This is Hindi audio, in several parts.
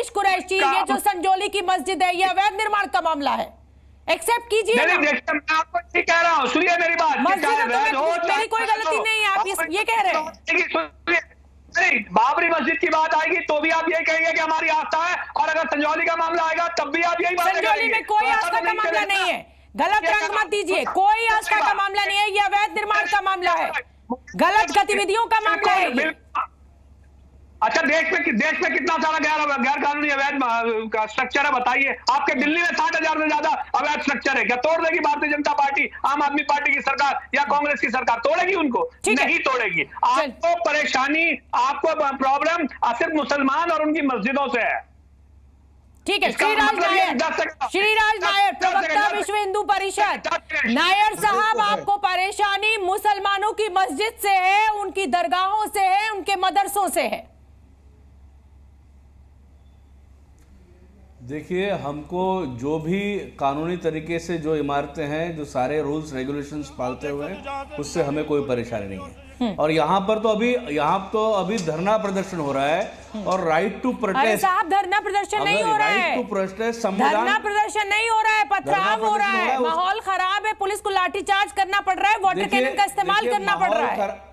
हारिश कुरैशी, ये जो संजौली की मस्जिद है, ये अवैध निर्माण का मामला है, एक्सेप्ट कीजिए। मैं आपको ठीक कह रहा हूँ, सुनिए मेरी बात। मेरी कोई गलती नहीं है, आप ये कह रहे हैं। नहीं, बाबरी मस्जिद की बात आएगी तो भी आप ये कहेंगे कि हमारी आस्था है, और अगर संजौली का मामला आएगा तब भी आप यही बात करेंगे। संजौली में कोई आस्था का मामला नहीं है, गलत रंग मत दीजिए, कोई आस्था का मामला नहीं है, ये अवैध निर्माण का मामला है, गलत गतिविधियों का मामला है। अच्छा, देश में कितना सारा गैर कानूनी अवैध स्ट्रक्चर है, बताइए। आपके दिल्ली में 60,000 से ज्यादा अवैध स्ट्रक्चर है, क्या तोड़ देगी भारतीय जनता पार्टी, आम आदमी पार्टी की सरकार या कांग्रेस की सरकार? तोड़ेगी उनको? नहीं तोड़ेगी। आपको परेशानी, आपको प्रॉब्लम सिर्फ मुसलमान और उनकी मस्जिदों से है। ठीक है, श्रीराज नायर, प्रवक्ता विश्व हिंदू परिषद, नायर साहब, आपको परेशानी मुसलमानों की मस्जिद से है, उनकी दरगाहों से है, उनके मदरसों से है। देखिए, हमको जो भी कानूनी तरीके से जो इमारतें हैं, जो सारे रूल्स रेगुलेशंस पालते हुए, उससे हमें कोई परेशानी नहीं है। और यहाँ तो अभी धरना प्रदर्शन हो रहा है, और राइट टू प्रोटेस्ट। साहब, धरना प्रदर्शन नहीं हो रहा है, राइट टू प्रोटेस्ट, धरना प्रदर्शन नहीं हो रहा है, पथराव हो रहा है, माहौल खराब है, पुलिस को लाठीचार्ज करना पड़ रहा है, वाटर कैनन का इस्तेमाल करना पड़ रहा है।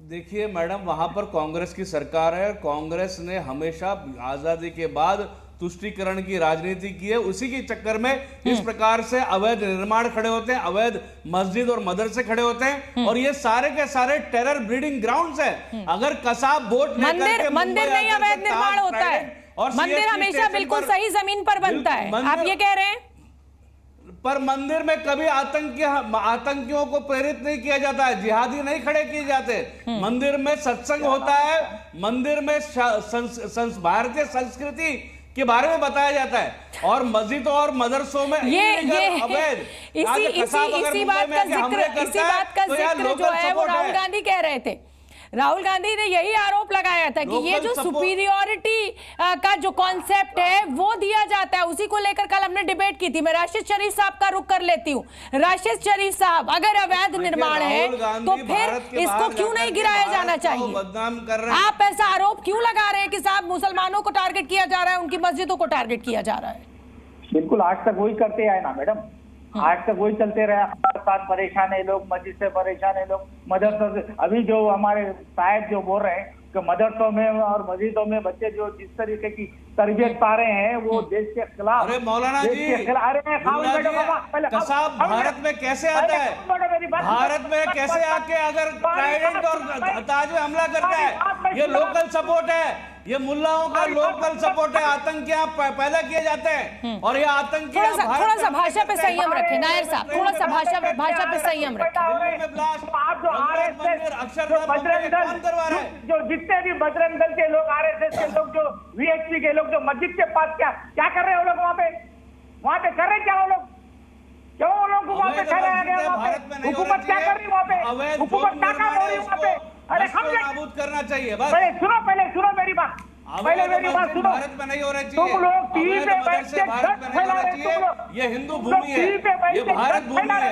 देखिए मैडम, वहां पर कांग्रेस की सरकार है, कांग्रेस ने हमेशा आजादी के बाद तुष्टीकरण की राजनीति की है, उसी के चक्कर में इस प्रकार से अवैध निर्माण खड़े होते हैं, अवैध मस्जिद और मदरसे खड़े होते हैं, और ये सारे के सारे टेरर ब्रीडिंग ग्राउंड्स हैं। अगर कसाब वोट मंदिर नहीं अवैध निर्माण होता है, और मंदिर हमेशा बिल्कुल सही जमीन पर बनता है, आप ये कह रहे हैं। पर मंदिर में कभी आतंकियों को प्रेरित नहीं किया जाता है, जिहादी नहीं खड़े किए जाते। मंदिर में सत्संग होता है, मंदिर में भारतीय संस्कृति के बारे में बताया जाता है, और मस्जिदों और मदरसों में अवैध इसी बात का जिक्र जो है वो राहुल गांधी कह रहे थे। राहुल गांधी ने यही आरोप लगाया था कि ये जो सुपीरियरिटी का जो कॉन्सेप्ट है वो दिया जाता है, उसी को लेकर कल हमने डिबेट की थी। मैं राशिद शरीफ साहब का रुख कर लेती हूँ। राशिद शरीफ साहब, अगर अवैध निर्माण है तो फिर इसको क्यों नहीं गिराया जाना चाहिए? बदनाम कर रहे हैं आप, ऐसा आरोप क्यों लगा रहे हैं कि साहब मुसलमानों को टारगेट किया जा रहा है, उनकी मस्जिदों को टारगेट किया जा रहा है? बिल्कुल, आज तक वही करते आए ना मैडम, आज तक वही चलते रहे। हमारे साथ परेशान है लोग, मस्जिद से परेशान है लोग, मदरसों से। अभी जो हमारे साहब जो बोल रहे हैं कि मदरसों में और मस्जिदों में बच्चे जो जिस तरीके की तरबियत पा रहे हैं वो देश के खिलाफ। अरे मौलाना जी, कसाब भारत में कैसे आता है? भारत में कैसे आके अगर ट्राइडेंट और ताज में हमला करता है? ये लोकल सपोर्ट है, ये मुल्लाओं का लोकल सपोर्ट है। आतंक यहाँ पैदा किए जाते हैं, और ये आतंक थोड़ा सा भाषा पे संयम रखें नायर साहब, थोड़ा सा भाषा पे संयम रखें। आप जो बजरंग दल, जो जितने भी बजरंग दल के लोग, आरएसएस के लोग, जो वीएचपी के लोग, जो मस्जिद के पास क्या कर रहे हैं वो लोग? वहाँ पे कर रहे क्या वो लोग? क्यों वो लोग वहाँ पे ठहराया गया? वहाँ पे हुकूमत क्या कर रही? वहाँ पे हुकूमत क्या काम हो रही है वहाँ पे? अरे हम नाबूद करना चाहिए। पहले सुनो मेरी बात, सुनो। भारत में नहीं हो रहा चाहिए। तुम लोग टीवी पे बैठ के भारत में नहीं होना चाहिए। ये हिंदू भूमि है, ये भारत भूमि है।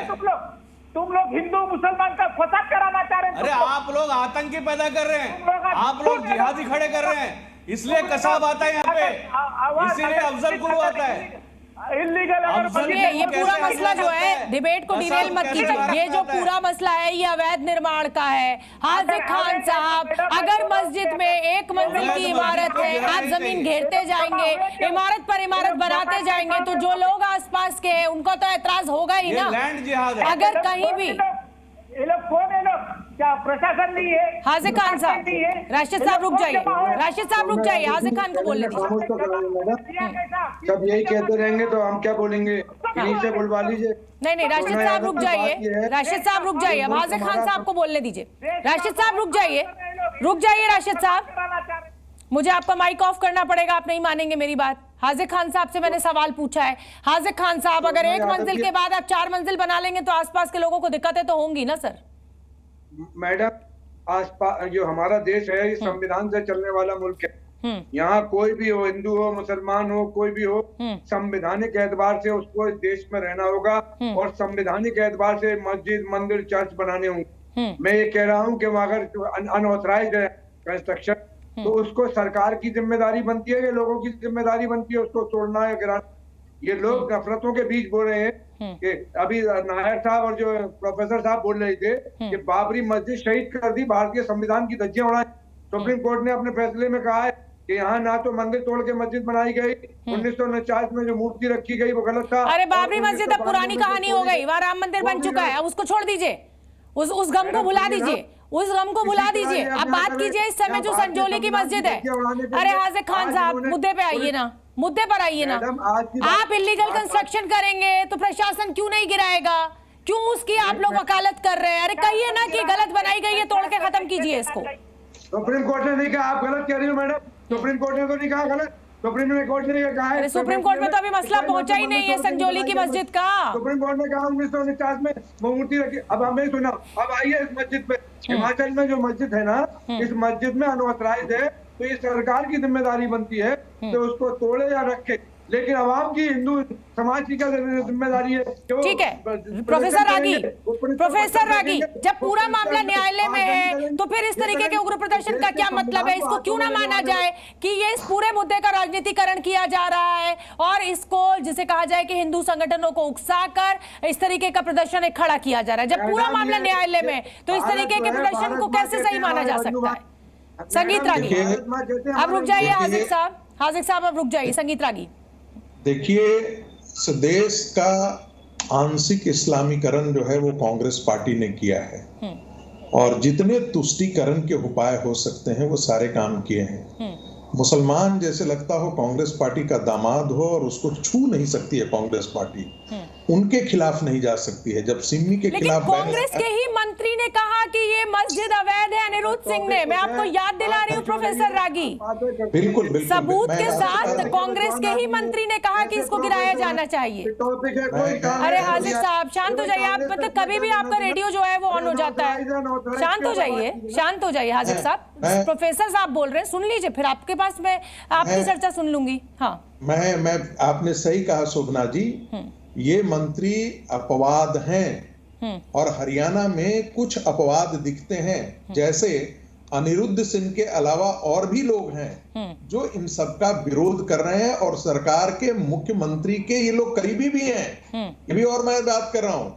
तुम लोग हिंदू मुसलमान का फसाद कराना चाह रहे हैं। अरे आप लोग आतंकी पैदा कर रहे हैं, आप लोग जिहादी खड़े कर रहे हैं, इसलिए कसाब आता है यहाँ पे, इसीलिए अफजल गुरु आता है। ये पूरा मसला जो है, डिबेट को डिरेल मत कीजिए। ये जो पूरा मसला है ये अवैध निर्माण का है। हाजिर खान साहब, अगर मस्जिद में एक मंजिल की इमारत है, आप जमीन घेरते जाएंगे, इमारत पर इमारत बनाते जाएंगे, तो जो लोग आसपास के हैं उनको तो एतराज होगा ही ना। अगर कहीं भी ये लोग कौन है? लोग क्या प्रशासन नहीं है? हाजिर खान साहब, राशिद साहब रुक जाइए, राशिद साहब रुक जाइए, हाजिर खान को बोलने दीजिए। सब यही कहते रहेंगे तो हम क्या बोलेंगे? इन्हीं से बुलवा लीजिए। नहीं, राशिद साहब रुक जाइए, राशिद साहब रुक जाइए, अब हाजिर खान साहब को बोलने दीजिए। राशिद साहब रुक जाइए, राशिद साहब, मुझे आपका माइक ऑफ करना पड़ेगा, आप नहीं मानेंगे मेरी बात। हाजिर खान साहब से मैंने सवाल पूछा है। हाजिर खान साहब, अगर एक मंजिल के बाद आप 4 मंजिल बना लेंगे तो आसपास के लोगों को दिक्कतें तो होंगी ना सर? मैडम, आसपास जो हमारा देश है ये संविधान से चलने वाला मुल्क है। यहाँ कोई भी हो, हिंदू हो, मुसलमान हो, कोई भी हो, संवैधानिक एतबार से उसको इस देश में रहना होगा, और संवैधानिक एतबार से मस्जिद, मंदिर, चर्च बनाने होंगे। मैं ये कह रहा हूँ कि अगर अनऑथराइज्ड कंस्ट्रक्शन तो उसको सरकार की जिम्मेदारी बनती है, ये लोगों की जिम्मेदारी बनती है उसको तोड़ना या गिराना। ये लोग नफरतों के बीच बोल रहे हैं कि अभी नायर साहब और जो प्रोफेसर साहब बोल रहे थे कि बाबरी मस्जिद शहीद कर दी, भारतीय संविधान की धज्जियां उड़ाई। सुप्रीम कोर्ट ने अपने फैसले में कहा है कि यहाँ ना तो मंदिर तोड़ के मस्जिद बनाई गई, 1949 में जो मूर्ति रखी गई वो गलत था। अरे बाबरी मस्जिद अब पुरानी कहानी हो गई, वहाँ राम मंदिर बन चुका है, अब उसको छोड़ दीजिए, उस गम को भुला दीजिए, उस गम को भुला दीजिए। अब बात कीजिए इस समय जो संजौली की मस्जिद है। अरे हाजिर खान साहब मुद्दे पे आइए ना, मुद्दे पर आइए ना। आप इलीगल कंस्ट्रक्शन करेंगे तो प्रशासन क्यों नहीं गिराएगा, क्यों उसकी आप लोग वकालत कर रहे हैं? अरे कहिए ना कि गलत बनाई गई है, तोड़ के खत्म कीजिए इसको। सुप्रीम कोर्ट ने नहीं कहा, आप गलत कह रही हो मैडम। सुप्रीम कोर्ट ने तो नहीं कहा गलत, सुप्रीम कोर्ट ने कहा है। सुप्रीम कोर्ट में तो अभी मसला पहुंचा ही नहीं है संजौली की मस्जिद का। सुप्रीम कोर्ट ने कहा 1949 में वो मूर्ति रखी। अब हमें सुना, अब आइए इस मस्जिद पे, हिमाचल में जो मस्जिद है ना, इस मस्जिद में अनऑथराइज्ड है, तो ये सरकार की जिम्मेदारी बनती है कि उसको तोड़े या रखे, लेकिन आवाम की, हिंदू समाज की क्या जिम्मेदारी है? ठीक है प्रोफेसर रागी, प्रोफेसर रागी, जब पूरा मामला न्यायालय में है तो फिर इस तरीके के उग्र प्रदर्शन का क्या मतलब है? इसको क्यों ना माना जाए कि ये इस पूरे मुद्दे का राजनीतिकरण किया जा रहा है और इसको जिसे कहा जाए कि हिंदू संगठनों को उकसाकर इस तरीके का प्रदर्शन खड़ा किया जा रहा है? जब पूरा मामला न्यायालय में तो इस तरीके के प्रदर्शन को कैसे सही माना जा सकता है? संगीत रागी अब रुक जाइए, हाजिर साहब अब रुक जाइए। संगीत रागी देखिए, इस देश का आंशिक इस्लामीकरण जो है वो कांग्रेस पार्टी ने किया है और जितने तुष्टीकरण के उपाय हो सकते हैं वो सारे काम किए हैं। मुसलमान जैसे लगता हो कांग्रेस पार्टी का दामाद हो और उसको छू नहीं सकती है कांग्रेस पार्टी, उनके खिलाफ नहीं जा सकती है। जब सिमी के खिलाफ कांग्रेस के ही मंत्री ने कहा कि ये मस्जिद अवैध है, अनिरुद्ध सिंह ने, मैं आपको याद दिला रही हूँ प्रोफेसर रागी, बिल्कुल सबूत के साथ कांग्रेस के ही मंत्री ने कहा कि इसको गिराया जाना चाहिए। अरे हाजिर साहब शांत हो जाइए, आप मतलब कभी भी आपका रेडियो जो है वो ऑन हो जाता है। शांत हो जाइए, शांत हो जाइए हाजिर साहब। प्रोफेसर साहब बोल रहे हैं, सुन लीजिए, फिर आपके पास मैं आपकी चर्चा सुन लूंगी। हाँ मैं आपने सही कहा शोभना जी, ये मंत्री अपवाद हैं और हरियाणा में कुछ अपवाद दिखते हैं, जैसे अनिरुद्ध सिंह के अलावा और भी लोग हैं जो इन सब का विरोध कर रहे हैं और सरकार के मुख्यमंत्री के ये लोग करीबी भी हैं। ये भी और मैं बात कर रहा हूं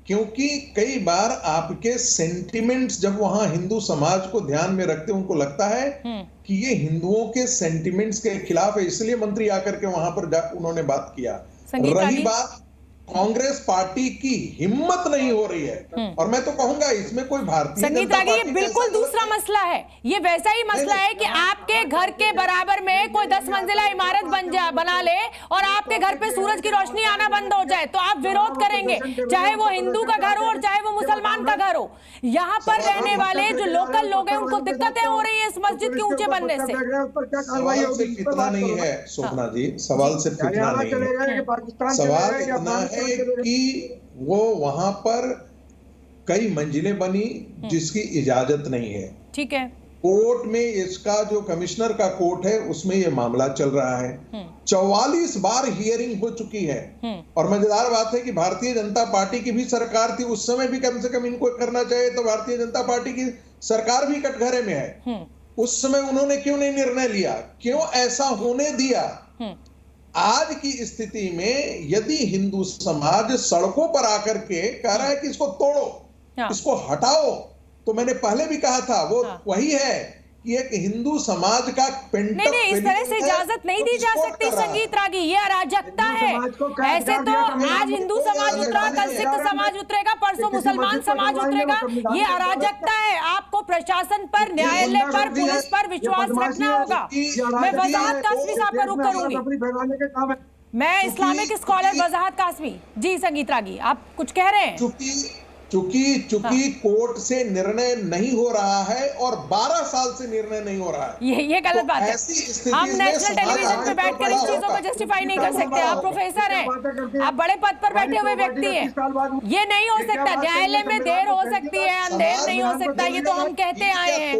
क्योंकि कई बार आपके सेंटिमेंट्स जब वहां हिंदू समाज को ध्यान में रखते उनको लगता है कि ये हिंदुओं के सेंटिमेंट्स के खिलाफ है, इसलिए मंत्री आकर के वहां पर उन्होंने बात किया। रही बात कांग्रेस पार्टी की हिम्मत नहीं हो रही है और मैं तो कहूंगा इसमें कोई भारतीय संगीत रागी ये बिल्कुल दूसरा मसला है। ये वैसा ही मसला है कि आपके घर के बराबर में कोई 10 मंजिला इमारत बना ले और आपके घर पे सूरज की रोशनी आना बंद हो जाए तो आप विरोध करेंगे, चाहे वो हिंदू का घर हो और चाहे वो मुसलमान का घर हो। यहाँ पर रहने वाले जो लोकल लोग हैं उनको दिक्कतें हो रही है इस मस्जिद के ऊंचे बनने से। सवाल सिर्फ इतना नहीं है शोभना जी, सवाल सिर्फ इतना नहीं है, सवाल इतना है कि वो वहां पर कई मंजिलें बनी जिसकी इजाजत नहीं है। ठीक है, कोर्ट में इसका जो कमिश्नर का कोर्ट है उसमें ये मामला चल रहा है, 44 बार हियरिंग हो चुकी है और मजेदार बात है कि भारतीय जनता पार्टी की भी सरकार थी उस समय भी, कम से कम इनको करना चाहिए तो भारतीय जनता पार्टी की सरकार भी कटघरे में है। उस समय उन्होंने क्यों नहीं निर्णय लिया, क्यों ऐसा होने दिया? आज की स्थिति में यदि हिंदू समाज सड़कों पर आकर के कह रहा है कि इसको तोड़ो, इसको हटाओ, तो मैंने पहले भी कहा था वो वही है कि एक हिंदू समाज का नहीं, इस तरह से इजाजत नहीं दी जा सकती संगीत रागी, ये अराजकता है। ऐसे तो आज हिंदू समाज उतरा, कल सिख समाज उतरेगा, परसों मुसलमान समाज उतरेगा, ये अराजकता है। आपको प्रशासन पर, न्यायालय पर, पुलिस पर विश्वास रखना होगा। मैं वजाहत कासमी साहब का रुख करूंगी, मैं इस्लामिक स्कॉलर वजाहत कासमी जी। संगीत रागी आप कुछ कह रहे हैं? चूंकि कोर्ट से निर्णय नहीं हो रहा है और 12 साल से निर्णय नहीं हो रहा है, ये गलत बात है। हम नेशनल टेलीविजन पे बैठकर इन चीजों को जस्टिफाई नहीं कर सकते। आप प्रोफेसर हैं, आप बड़े पद पर बैठे हुए व्यक्ति हैं, ये नहीं हो सकता। न्यायालय में देर हो सकती है, अंधेर नहीं हो सकता, ये तो हम कहते आए हैं।